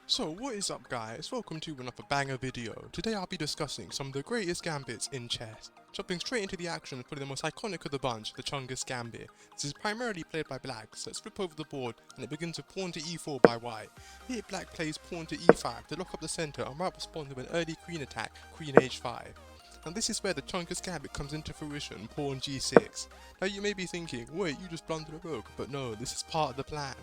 So what is up guys, welcome to another banger video. Today I'll be discussing some of the greatest gambits in chess. Jumping straight into the action and putting the most iconic of the bunch, the Chungus Gambit. This is primarily played by black, so let's flip over the board and it begins with pawn to e4 by white. Here black plays pawn to e5 to lock up the centre and white responds with an early queen attack, queen h5. And this is where the Chungus Gambit comes into fruition, pawn g6. Now you may be thinking, wait, you just blundered a rook, but no, this is part of the plan.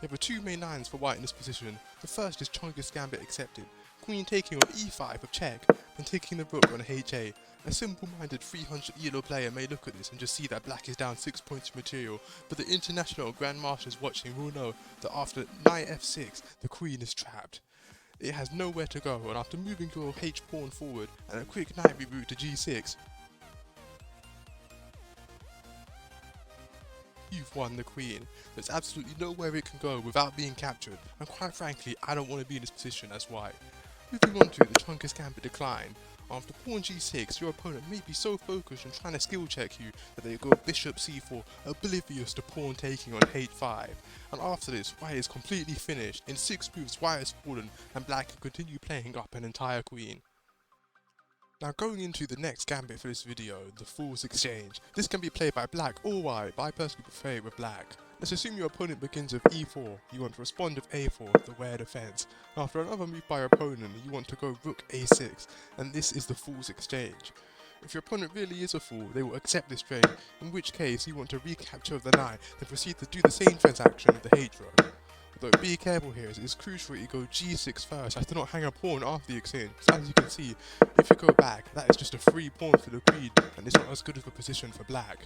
There are two main lines for white in this position. The first is Chungus Gambit accepted, queen taking on e5 of check, then taking the rook on ha. A simple-minded 300 ELO player may look at this and just see that black is down 6 points of material, but the international grandmasters watching will know that after knight f6, the queen is trapped. It has nowhere to go, and after moving your h-pawn forward and a quick knight reroute to g6, you've won the queen. There's absolutely nowhere it can go without being captured, and quite frankly, I don't want to be in this position as white. Moving on to the Chungus Gambit decline. After pawn g6, your opponent may be so focused on trying to skill check you that they go bishop c4, oblivious to pawn taking on h5. And after this, white is completely finished. In 6 moves, white has fallen, and black can continue playing up an entire queen. Now going into the next gambit for this video, the Fool's Exchange. This can be played by black or white, but I personally prefer it with black. Let's assume your opponent begins with e4, you want to respond with a4, the wear defense. After another move by your opponent, you want to go rook a6, and this is the Fool's Exchange. If your opponent really is a fool, they will accept this trade, in which case you want to recapture the knight, then proceed to do the same transaction with the h-rook. Though be careful here, as it is crucial that you go g6 first, as to not hang a pawn after the exchange. So as you can see, if you go back, that is just a free pawn for the queen, and it's not as good of a position for black.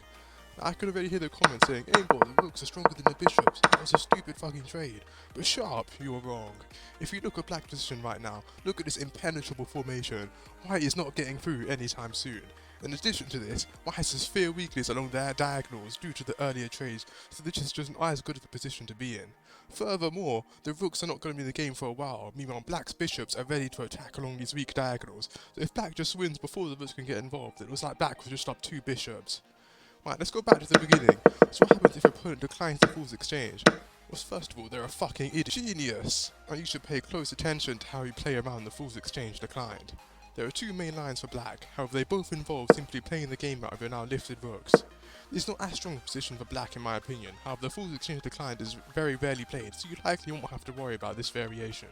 Now, I could already hear the comments saying, Aimbot, the rooks are stronger than the bishops, that was a stupid fucking trade. But shut up, you are wrong. If you look at black's position right now, look at this impenetrable formation. White is not getting through anytime soon. In addition to this, white has a severe weakness along their diagonals due to the earlier trades, so this is just not as good of a position to be in. Furthermore, the rooks are not going to be in the game for a while, meanwhile black's bishops are ready to attack along these weak diagonals, so if black just wins before the rooks can get involved, it looks like black was just up 2 bishops. Right, let's go back to the beginning. So what happens if your opponent declines the Fool's Exchange? Well, first of all, they're a fucking idiot. Genius! And you should pay close attention to how you play around the Fool's Exchange declined. There are two main lines for black, however they both involve simply playing the game out of your now lifted rooks. It's not as strong a position for black in my opinion, however the Fool's Exchange declined is very rarely played, so you likely won't have to worry about this variation.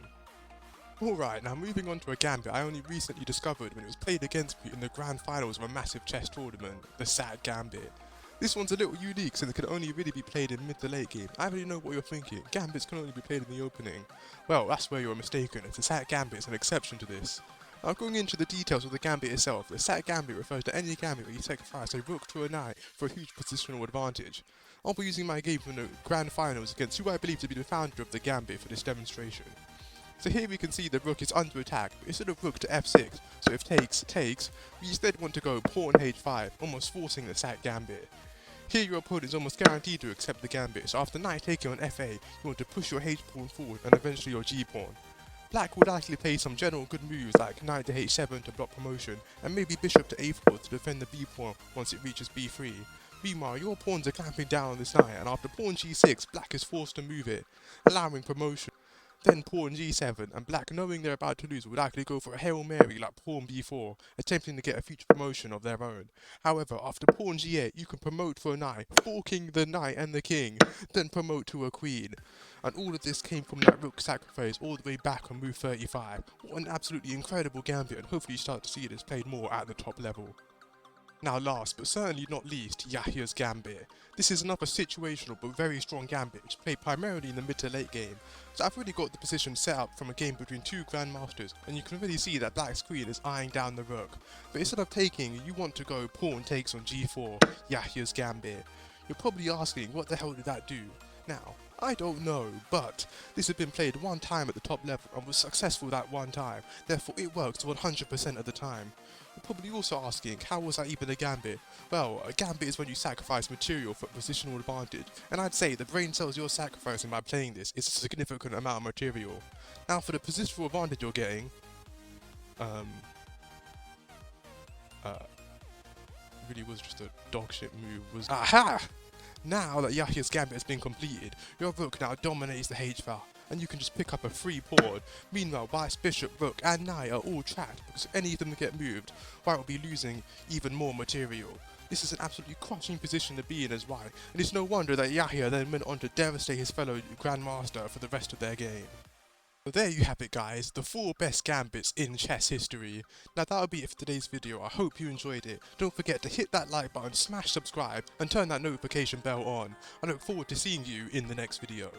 Alright, now moving on to a gambit I only recently discovered when it was played against me in the grand finals of a massive chess tournament, the Sad Gambit. This one's a little unique since it can only really be played in mid to late game. I already know what you're thinking, gambits can only be played in the opening. Well, that's where you're mistaken, as the Sad Gambit is an exception to this. Now going into the details of the gambit itself, the Sat Gambit refers to any gambit where you sacrifice a rook to a knight for a huge positional advantage. I'll be using my game from the grand finals against who I believe to be the founder of the gambit for this demonstration. So here we can see the rook is under attack, but instead of rook to f6, so if takes, we instead want to go pawn h5, almost forcing the Sat Gambit. Here your opponent is almost guaranteed to accept the gambit, so after knight taking on fa, you want to push your h-pawn forward and eventually your g-pawn. Black would likely play some general good moves like knight to h7 to block promotion, and maybe bishop to a4 to defend the b-pawn once it reaches b3. Meanwhile, your pawns are clamping down on this knight, and after pawn g6, black is forced to move it, allowing promotion. Then pawn g7, and black, knowing they're about to lose, would likely go for a Hail Mary like pawn b4, attempting to get a future promotion of their own. However, after pawn g8, you can promote for a knight, forking the knight and the king, then promote to a queen. And all of this came from that rook sacrifice all the way back on move 35. What an absolutely incredible gambit, and hopefully you start to see this played more at the top level. Now last, but certainly not least, Yahya's Gambit. This is another situational but very strong gambit which is played primarily in the mid to late game. So I've already got the position set up from a game between two grandmasters, and you can already see that black's queen is eyeing down the rook. But instead of taking, you want to go pawn takes on g4, Yahya's Gambit. You're probably asking, what the hell did that do? Now, I don't know, but this has been played one time at the top level and was successful that one time, therefore it works 100% of the time. You're probably also asking, how was that even a gambit? Well, a gambit is when you sacrifice material for positional advantage, and I'd say the brain cells you're sacrificing by playing this is a significant amount of material. Now for the positional advantage you're getting, really was just a dog shit move, aha! Now that Yahya's gambit has been completed, your rook now dominates the h-file, and you can just pick up a free pawn. Meanwhile, white's bishop, rook and knight are all trapped because if any of them get moved, white will be losing even more material. This is an absolutely crushing position to be in as white, and it's no wonder that Yahya then went on to devastate his fellow grandmaster for the rest of their game. So there you have it guys, the 4 best gambits in chess history. Now that'll be it for today's video. I hope you enjoyed it. Don't forget to hit that like button, smash subscribe and turn that notification bell on. I look forward to seeing you in the next video.